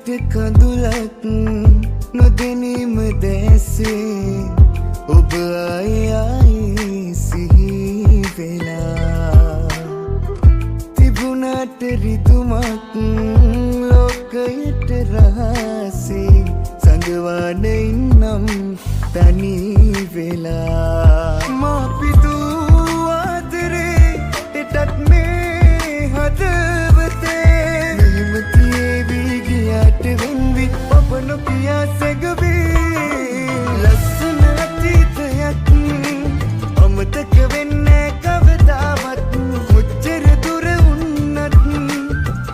මට කඳුලක් නොදැනීම දැසේ ඔබ ආයි සිහි වෙලා තිබුණට රිදුමක් ලෝකයට රහසේ සංගවාන ඉන්නම් තනි වෙලා මා පිදූ ආදරේ එටත් මේ හදවතේ වෙන්වි ඔබ නොකියා සැගවී ලස්සන අතීතයක් අමතක වෙන්නේ කවදාවත් කොච්චර දුර වුණත්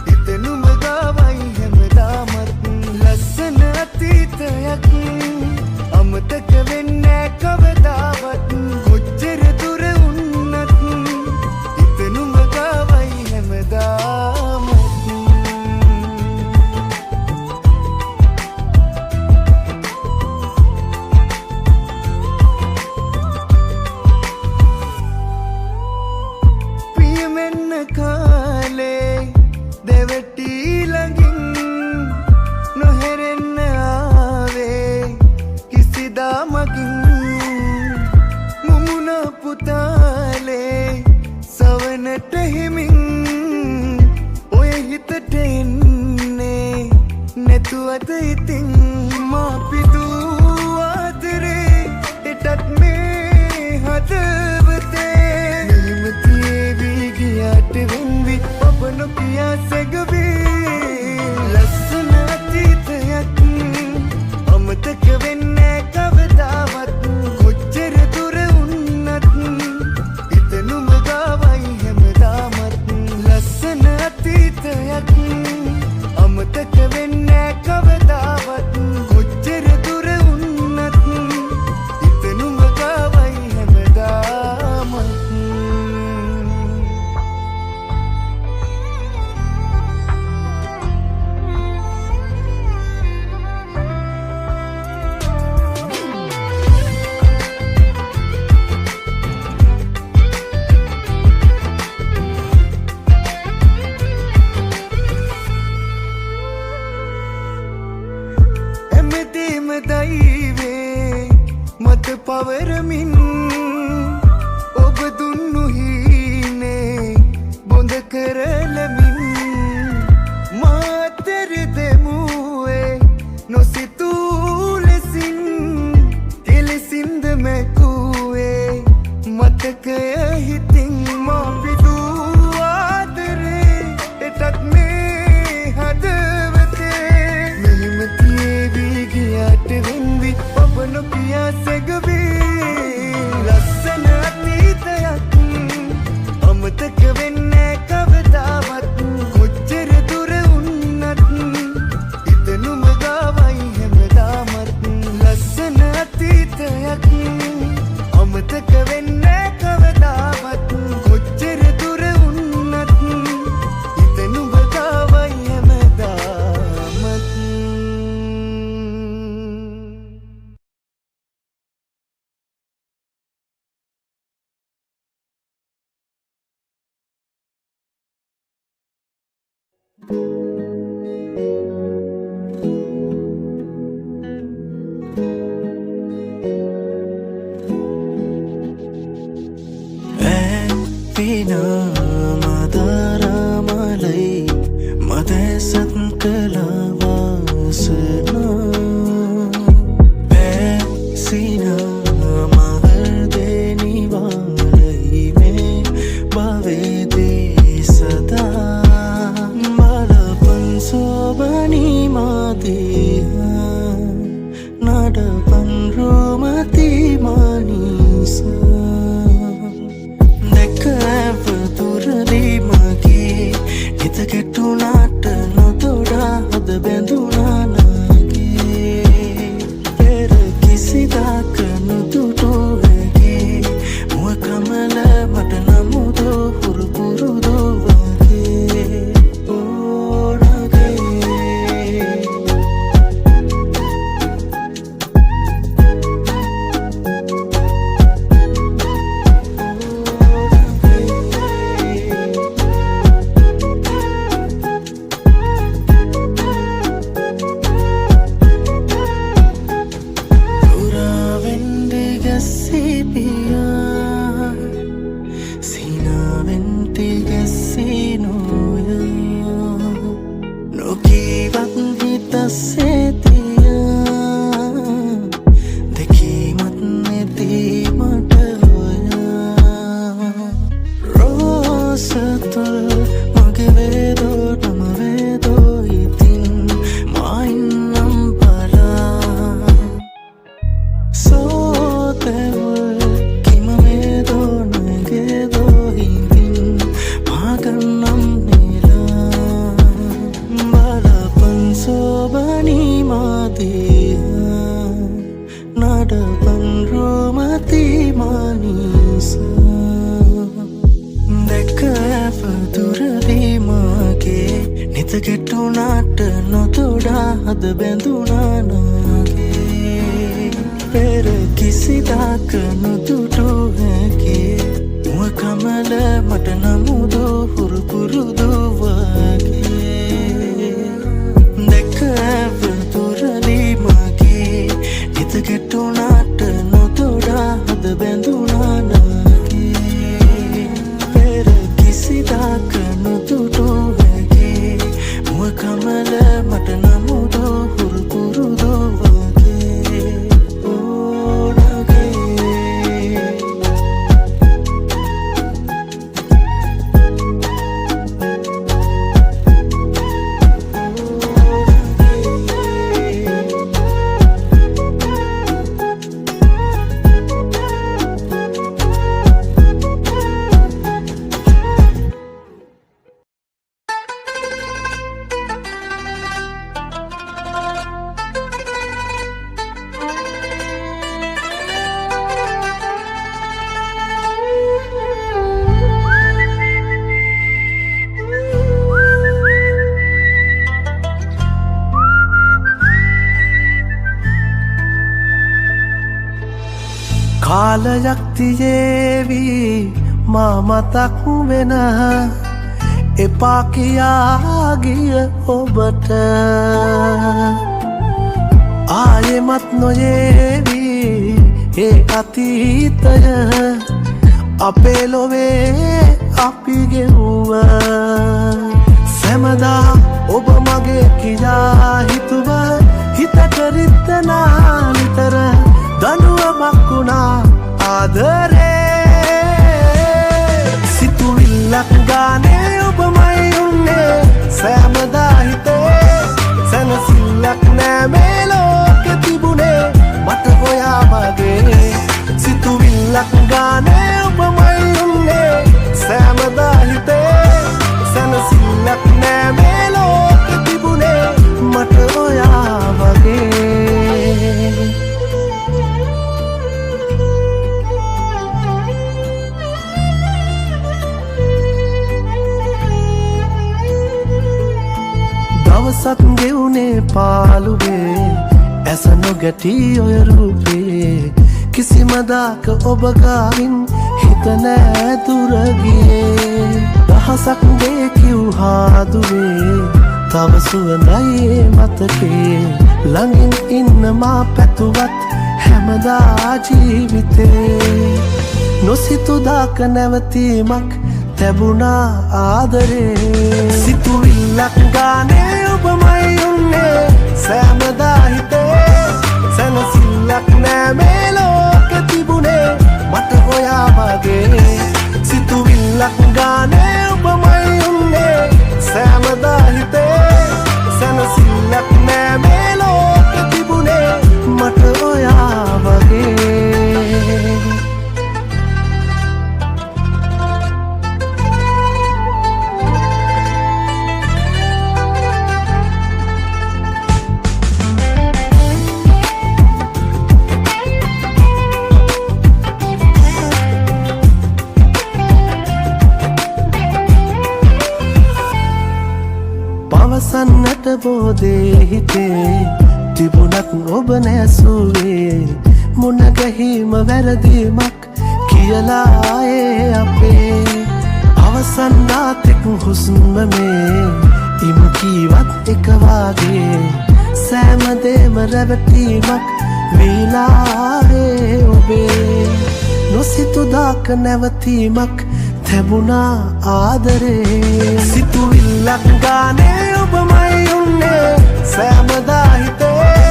හිතනුම ගාවයි හැමදාමත් ලස්සන අතීතයක් අමතක වෙන්නේ කවදාවත් කොච්චර දුර වුණත් හිතනුම ගාවයි හැමදාමත් කාලේ දෙවටී ළඟින් නොහැරෙන්න ආවේ කිසිදා මගින් මුමුණ පුතාලේ සවනට හිමින් ඔය හිතට එන්නේ නැතුවද ඉතින් මා පිදූ ආදරේ එටත් මේ හදවතේ වෙන්වි ඔබ නොකියා සැගවී ලස්සන අතීතයක් අමතක වෙන්නේ කවදාවත් කොච්චර දුර වුණත් හිතනුම ගාවයි හැමදාමත් ලස්සන අතීතයක් අමතක වෙන්නේ කවදාවත් කොච්චර දුර වුණත් හිතනුම ගාවයි හැමදාමත් දෛවේ මත පවරමින් ඔබ දුන්නු හීනේ බොඳ කරලමින් මාතර දෙමුවේ නොසිතූ ලෙසින් කෙලෙසින්ද මැකුවේ මතකය හිතින් මා පිදූ ආදරේ එටත් මේ හදවතේ වෙන්වි ඔබ නොකියා සැගවී ලස්සන අතීතයක් අමතක වෙන්නේ කවදාවත් කොච්චර දුර වුණත් හිතනුම ගාවයි හැමදාමත් ලස්සන අතීතයක් අමතක වෙන්නේ කවදාවත් කොච්චර දුර වුණත් හිතනුම ගාවයි හැමදාමත් මදරමලයි මදසත් කලවාසනා පැසින මවර්දෙනිවාලයි මේ භවේදී සදා බලපන් සෝබනී මාතිහා නඩපන් රෝමති මානිසා දැක ඇව දුරදී මගේ හිත කෙටුනාට නොද නුදුටු හැකි මුව කමල මට නමුදු හුරු පුරුදු වගේ දැක ඇවතුරලි මගේ හිත ගැටුණාට නොතොඩා හද බැඳුණා නාගේ පෙර කිසිදාක නුදුටු හැකි මුව කමල මට නමුදු හුරු පුරුදු වගේ කාලයක් තියේවි මා මතක් වෙන එපා කියා ගිය ඔබට ආයෙමත් නොයේවි ඒ අතීතය අපේ ලොවේ අපි ගෙවුවා සැමදා ඔබ මගේ කියා හිතුව හිතට රිද්දනා නිතර දනුවමක් වුණා ආදරේ සිතුවිල්ලක් ගානේ ඔබමයි උන්නේ සෑමදා හිතේ සැනසිල්ලක් නෑ මේ ලෝකෙ තිබුණේ මට ඔයා වගේ සිතුවිල්ලක් ගානේ ඔබමයි උන්නේ සෑමදා හිතේ සැනසිල්ලක් නෑ මේ ලෝකෙ තිබුණේ මට ඔයා වගේ දවසක් ගෙවුනේ පාළුවේ ඇස නොගැටි ඔය රූපේ කිසිම දාක ඔබ ගාවින් හිත නෑ දුර ගියේ දහසක් දේ කිව්හාදුවේ තව සුවඳයි මතකේ ළඟින් ඉන්න මා පැතුවත් හැමදා ජීවිතේ නොසිතු දාක නැවතීමක් තැබුණා ආදරේ සිතුවිල්ලක් ගානේ ඔබමයි උන්නේ සෑමදා හිතේ සැනසිල්ලක් නෑ මේ ලෝකෙ තිබුණේ මට ඔයා වගේ සිතුවිල්ලක් ගානේ ඔබමයි උන්නේ සෑමදා හිතේ සැනසිල්ලක් නෑ මේ ලෝකෙ තිබුණේ මට ඔයා වගේ පවසන්නට බෝදේ හිතේ තිබුණත් ඔබ නැසුවේ මුණ ගැහිම වැරදීමක් කියලායේ අපේ අවසන් රාතෙක් හුස්ම මේ ඉමු කීවත් එක වාගේ සෑමදේම රැවටීමක් වීලායේ ඔබේ නොසිතු දාක නැවතීමක් තැබුණා ආදරේ සිතුවිල්ලක් ගානේ ඔබමයි උන්නේ සෑමදා හිතේ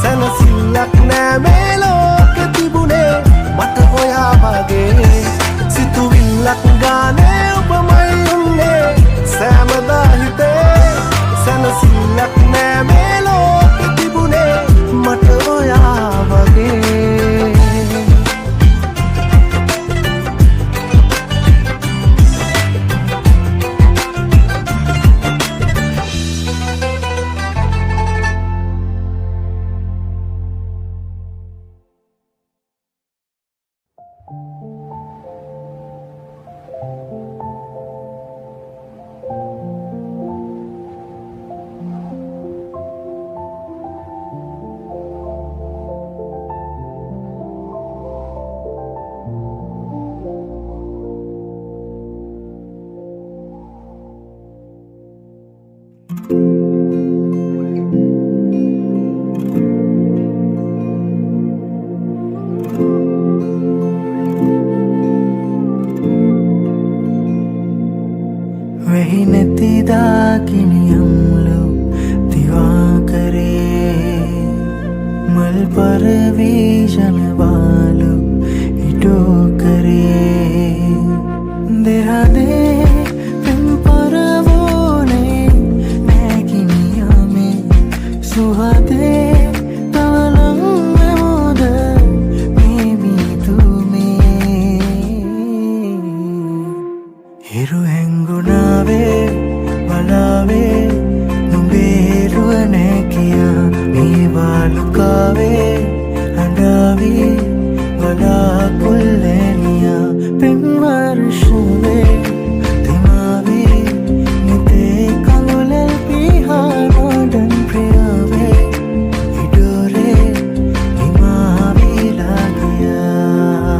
සැනසිල්ලක් නෑ මේ ලෝකෙ තිබුණේ මට ඔයා වගේ සිතුවිල්ලක් ගානේ ඔබමයි උන්නේ සෑමදා හිතේ සැනසිල්ලක් නෑ මේ ලෝකෙ තිබුණේ මට ඔයා වගේ ඇයි නැතිදා කිනියම්ලු දිවාකරේ මල් පරවීෂණවාලු ඉටෝ කරේ දෙහදේ පෙම් පරවෝනේ නැකිනියමේ සුහදේ හිරු හැංගුණාවේ වලාවේ නුඹේරුව නෑ කියා මේ වාලුකාවේ හඬාවී වලාකුල්ලෑනියා පෙම් වර්ෂවේ දෙමාවී නිතේ කඳුලල් පිහා නොඩන් ප්‍රියාවේ ඉඩෝරේ හිමාවීලා ගියා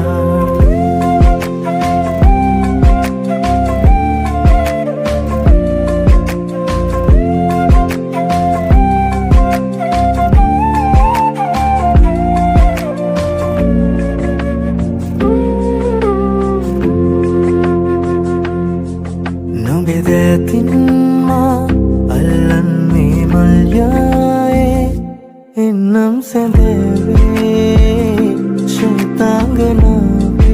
Bedatinma allan me malyaye innam sedeve shutanganawe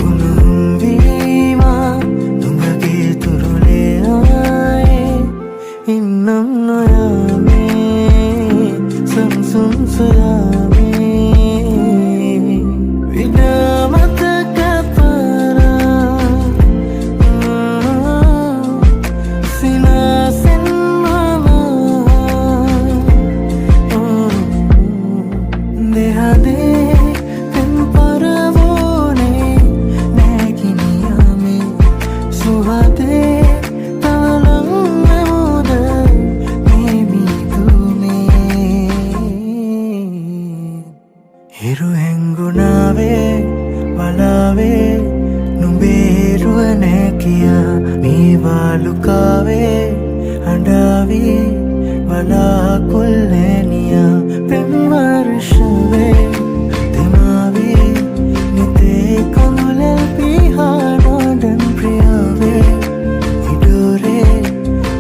unumvima nungage turule aaye innam noyame samsum sayame vidamata හිරු හැංගුණාවේ වලාවේ නුඹේරුව නෑ කියා මේ වාලුකාවේ හඬාවී වලාකුල්ලෑනියා පෙම් වර්ෂවේ දෙමාවී නිතේ කඳුලල් පිහා නොඩන් ප්‍රියාවේ ඉඩෝරේ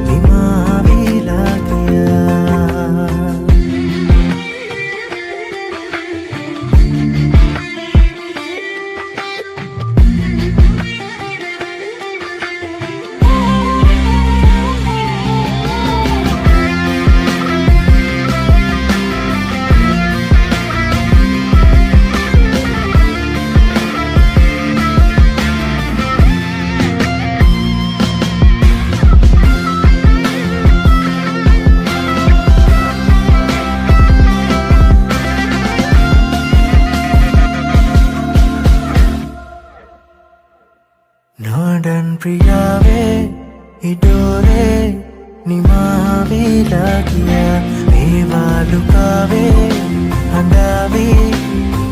නිමාවීලා ගියා නොඩන් ප්‍රියාවේ ඉඩෝරේ නිමාවීලා ගියා මේ වාලුකාවේ හඬාවී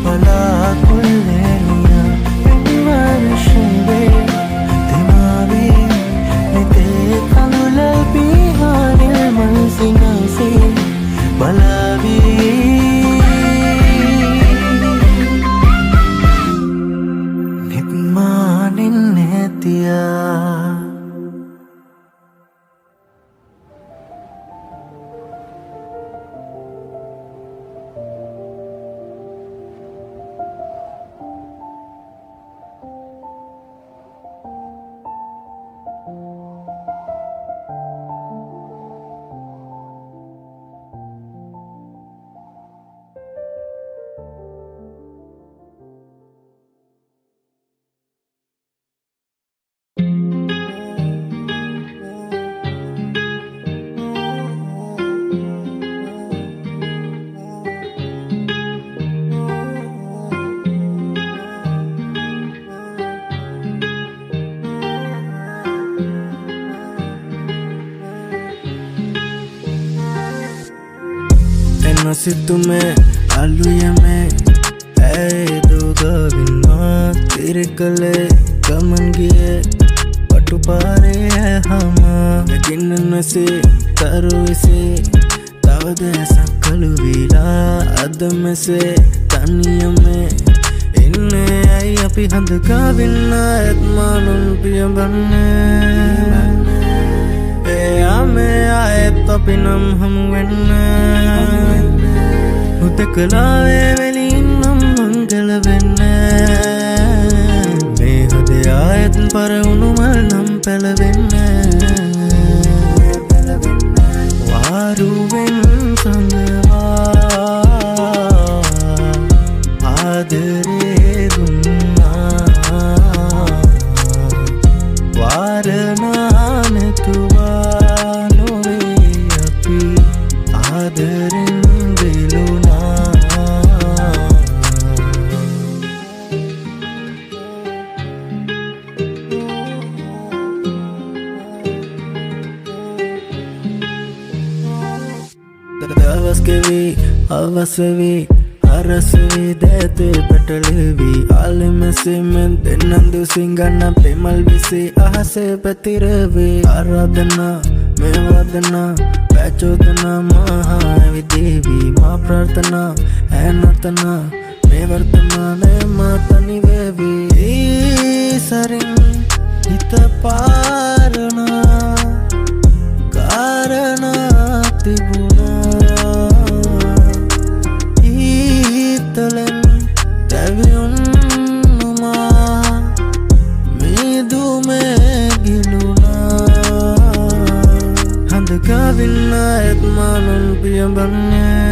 වලාකුල්ලෑනියා පෙම් වර්ෂවේ දෙමාවී නිතේ කඳුලල් පිහා නිල්මල් සිනාසේ බලාවී නිත්මානින් නැතියා Nasitume aluyame ay dogavinna tere kale gaman giye patu pare hama ginna se taru se tavada sakalu vila adame se taniyame inne ඇයි අපි හඳ ගාවින්න ඇත්මානුන් පියබන්නේ මේ ආයෙත් අපි නම් හමුවෙන්න හුදකලාවේ වෙලින් නම් මංගල වෙන්න මේ හදේ ආයෙත් පරවුණු මල් නම් පැලවෙන්න වාරුවෙන් සඳවා ආදරේ දුන්නා වාරනා නැතුවා නොවේ අපි ආදරෙන් වෙලුණා දවස් කෙවී අවස් වෙවී අරස් වී දැතේ පැටලෙවී ආලෙමසෙමෙන් දෙන්නන් දුසින් ගන්න පෙමල් විසී අහසේ පැතිරවී ආරාධනා මේ වදනා පැචෝදනා මහා ඇවිදේවී මා ප්‍රාර්ථනා ඇනතනා මේ වර්තමානය මා තනිවේවී සරින් හිත පාරනා කාරණා තිබුණා ඊතලෙන් තැවියුන්නුමා මිදුමේ ගිලුණා හඳ ගාවින්න ඇත්මානුන් පියබන්නේ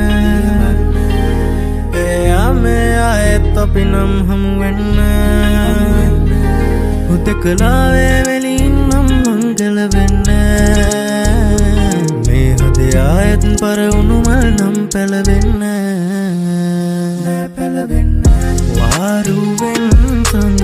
මේ ආයෙත් අපි නම් හමුවෙන්න හුදකලාවේ වෙලින් නම් මංගල වෙන්න මේ හදේ ආයෙත් පරවුණු මල් නම් පැලවෙන්න වාරුවෙන් සඳ